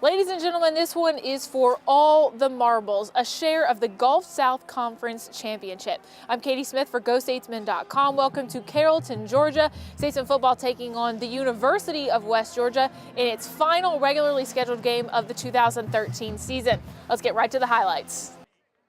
Ladies and gentlemen, this one is for all the marbles, a share of the Gulf South Conference Championship. I'm Katie Smith for GoStatesmen.com. Welcome to Carrollton, Georgia. Statesmen football taking on the University of West Georgia in its final regularly scheduled game of the 2013 season. Let's get right to the highlights.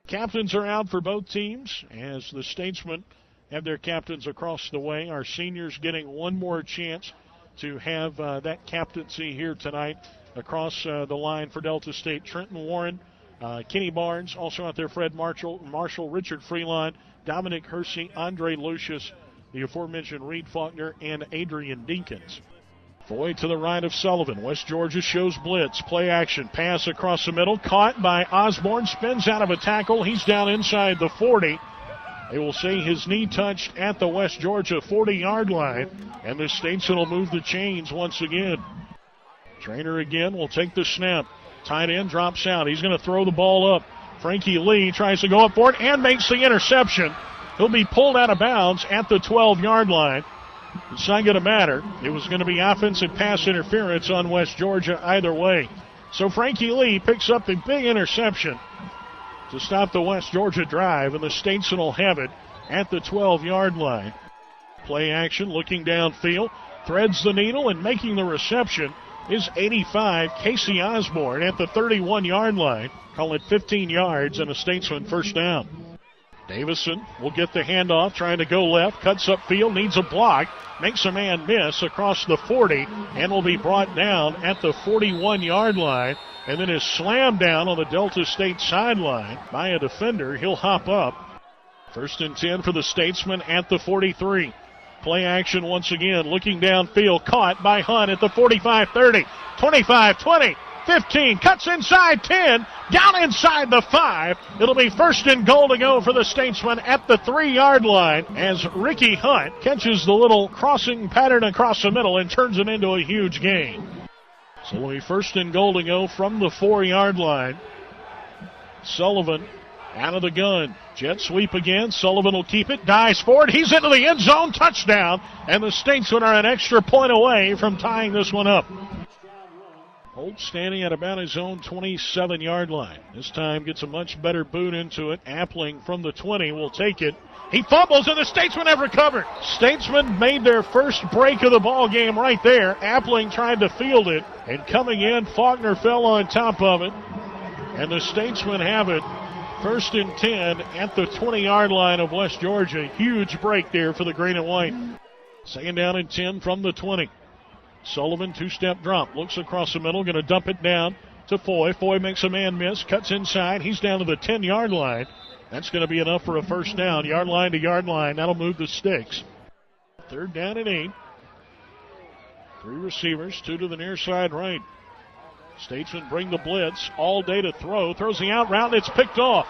Captains are out for both teams as the Statesmen have their captains across the way. Our seniors getting one more chance to have that captaincy here tonight. Across the line for Delta State, Trenton Warren, Kenny Barnes, also out there Fred Marshall, Richard Freelon, Dominic Hersey, Andre Lucius, the aforementioned Reed Faulkner, and Adrian Dinkins. Foy to the right of Sullivan. West Georgia shows blitz, play action, pass across the middle, caught by Osborne, spins out of a tackle. He's down inside the 40. They will say his knee touched at the West Georgia 40-yard line, and the Statesmen will move the chains once again. Trainer again will take the snap. Tight end drops out. He's going to throw the ball up. Frankie Lee tries to go up for it and makes the interception. He'll be pulled out of bounds at the 12-yard line. It's not going to matter. It was going to be offensive pass interference on West Georgia either way. So Frankie Lee picks up the big interception to stop the West Georgia drive, and the Statesmen will have it at the 12-yard line. Play action, looking downfield, threads the needle, and making the reception is 85, Casey Osborne at the 31-yard line. Call it 15 yards and a Statesman first down. Davison will get the handoff, trying to go left, cuts upfield, needs a block, makes a man miss across the 40, and will be brought down at the 41-yard line, and then is slammed down on the Delta State sideline by a defender. He'll hop up. First and 10 for the Statesmen at the 43. Play action once again, looking downfield, caught by Hunt at the 45-30, 25-20, 15, cuts inside 10, down inside the 5. It'll be first and goal to go for the Statesmen at the 3-yard line as Ricky Hunt catches the little crossing pattern across the middle and turns it into a huge gain. So it'll be first and goal to go from the 4-yard line. Sullivan out of the gun. Jet sweep again. Sullivan will keep it. Dives forward. He's into the end zone. Touchdown. And the Statesmen are an extra point away from tying this one up. Holt standing at about his own 27-yard line. This time gets a much better boot into it. Appling from the 20 will take it. He fumbles and the Statesmen have recovered. Statesmen made their first break of the ball game right there. Appling tried to field it. And coming in, Faulkner fell on top of it. And the Statesmen have it. First and 10 at the 20-yard line of West Georgia. Huge break there for the green and white. Second down and 10 from the 20. Sullivan, two-step drop. Looks across the middle. Going to dump it down to Foy. Foy makes a man miss. Cuts inside. He's down to the 10-yard line. That's going to be enough for a first down. Yard line to yard line. That'll move the sticks. Third down and 8. Three receivers. Two to the near side right. Statesmen bring the blitz all day to throw. Throws the out route. It's picked off.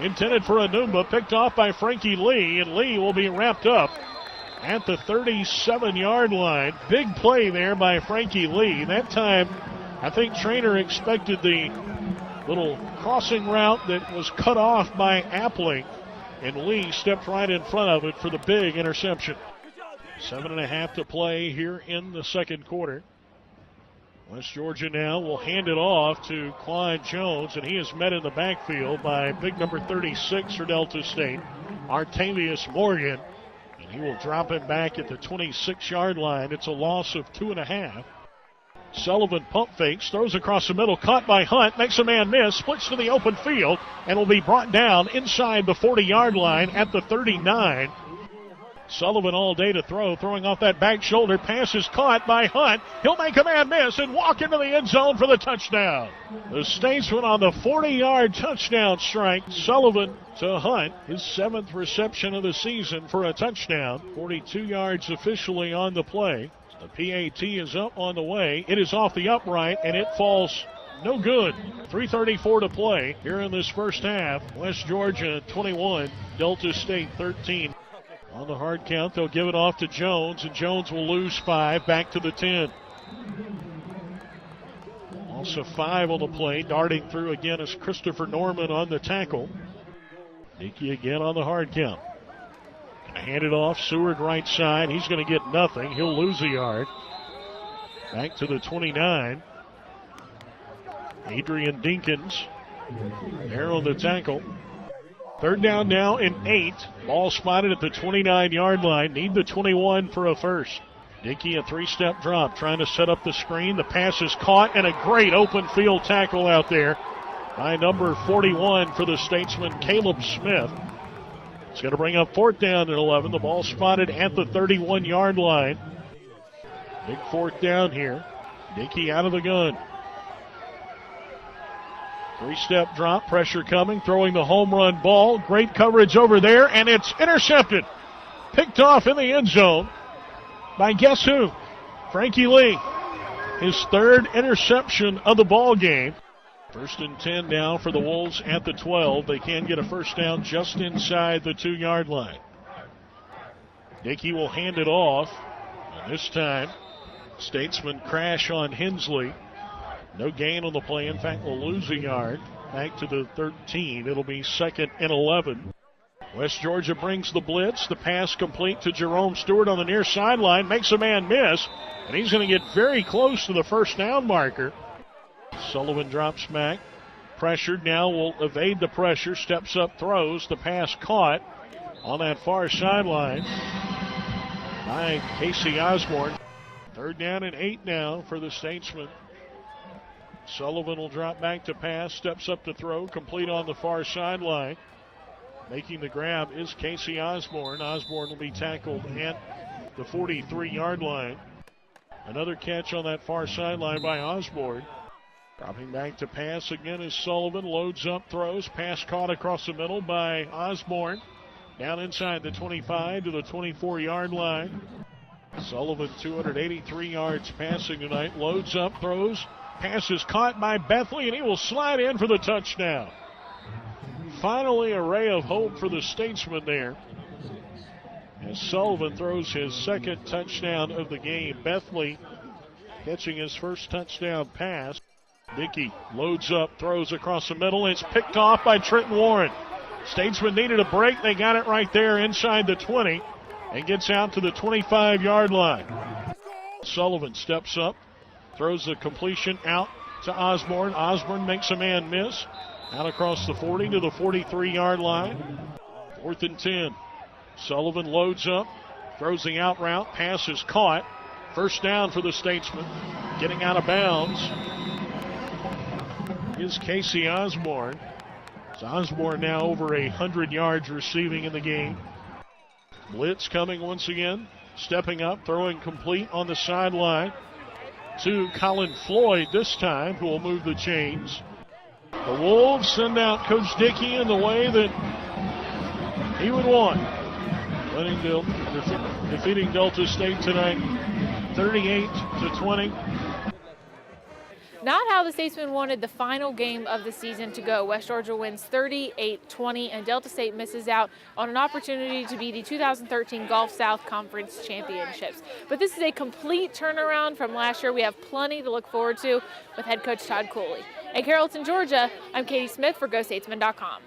Intended for Anumba. Picked off by Frankie Lee. And Lee will be wrapped up at the 37-yard line. Big play there by Frankie Lee. That time, I think Trainer expected the little crossing route that was cut off by Appling. And Lee stepped right in front of it for the big interception. 7.5 to play here in the second quarter. West Georgia now will hand it off to Clyde Jones, and he is met in the backfield by big number 36 for Delta State, Artavius Morgan, and he will drop him back at the 26-yard line. It's a loss of 2.5. Sullivan pump fakes, throws across the middle, caught by Hunt, makes a man miss, splits to the open field, and will be brought down inside the 40-yard line at the 39. Sullivan all day to throw, throwing off that back shoulder. Pass is caught by Hunt. He'll make a man miss and walk into the end zone for the touchdown. The Statesmen on the 40-yard touchdown strike. Sullivan to Hunt, his 7th reception of the season for a touchdown. 42 yards officially on the play. The PAT is up on the way. It is off the upright, and it falls no good. 3:34 to play here in this first half. West Georgia 21, Delta State 13. On the hard count, they'll give it off to Jones, and Jones will lose 5, back to the 10. Also 5 on the play. Darting through again is Christopher Norman on the tackle. Dickey again on the hard count. Gonna hand it off. Seward right side. He's going to get nothing. He'll lose a yard. Back to the 29. Adrian Dinkins there on the tackle. Third down now and 8. Ball spotted at the 29-yard line. Need the 21 for a first. Dickey, a 3-step drop, trying to set up the screen. The pass is caught, and a great open field tackle out there by number 41 for the Statesman, Caleb Smith. It's going to bring up fourth down and 11. The ball spotted at the 31-yard line. Big fourth down here. Dickey out of the gun. 3-step drop, pressure coming, throwing the home run ball. Great coverage over there, and it's intercepted. Picked off in the end zone by guess who? Frankie Lee. His third interception of the ball game. First and 10 now for the Wolves at the 12. They can get a first down just inside the 2-yard line. Dickey will hand it off. And this time, Statesman crash on Hensley. No gain on the play. In fact, we'll lose a yard. Back to the 13. It'll be second and 11. West Georgia brings the blitz. The pass complete to Jerome Stewart on the near sideline. Makes a man miss. And he's going to get very close to the first down marker. Sullivan drops back. Pressured now, will evade the pressure. Steps up, throws. The pass caught on that far sideline by Casey Osborne. Third down and 8 now for the Statesmen. Sullivan will drop back to pass. Steps up to throw. Complete on the far sideline. Making the grab is Casey Osborne. Osborne will be tackled at the 43-yard line. Another catch on that far sideline by Osborne. Dropping back to pass again is Sullivan. Loads up, throws. Pass caught across the middle by Osborne. Down inside the 25 to the 24-yard line. Sullivan 283 yards passing tonight. Loads up, throws. Pass is caught by Bethley, and he will slide in for the touchdown. Finally, a ray of hope for the Statesmen there, as Sullivan throws his second touchdown of the game. Bethley catching his first touchdown pass. Dickey loads up, throws across the middle, and it's picked off by Trenton Warren. Statesmen needed a break. They got it right there inside the 20 and gets out to the 25-yard line. Sullivan steps up, throws the completion out to Osborne. Osborne makes a man miss. Out across the 40 to the 43-yard line. Fourth and 10. Sullivan loads up, throws the out route. Pass is caught. First down for the Statesmen. Getting out of bounds is Casey Osborne. So Osborne now over 100 yards receiving in the game. Blitz coming once again. Stepping up, throwing complete on the sideline to Colin Floyd this time, who will move the chains. The Wolves send out Coach Dickey in the way that he would want. Defeating Delta State tonight, 38-20. Not how the Statesmen wanted the final game of the season to go. West Georgia wins 38-20, and Delta State misses out on an opportunity to be the 2013 Gulf South Conference Championships. But this is a complete turnaround from last year. We have plenty to look forward to with head coach Todd Cooley. In Carrollton, Georgia, I'm Katie Smith for GoStatesmen.com.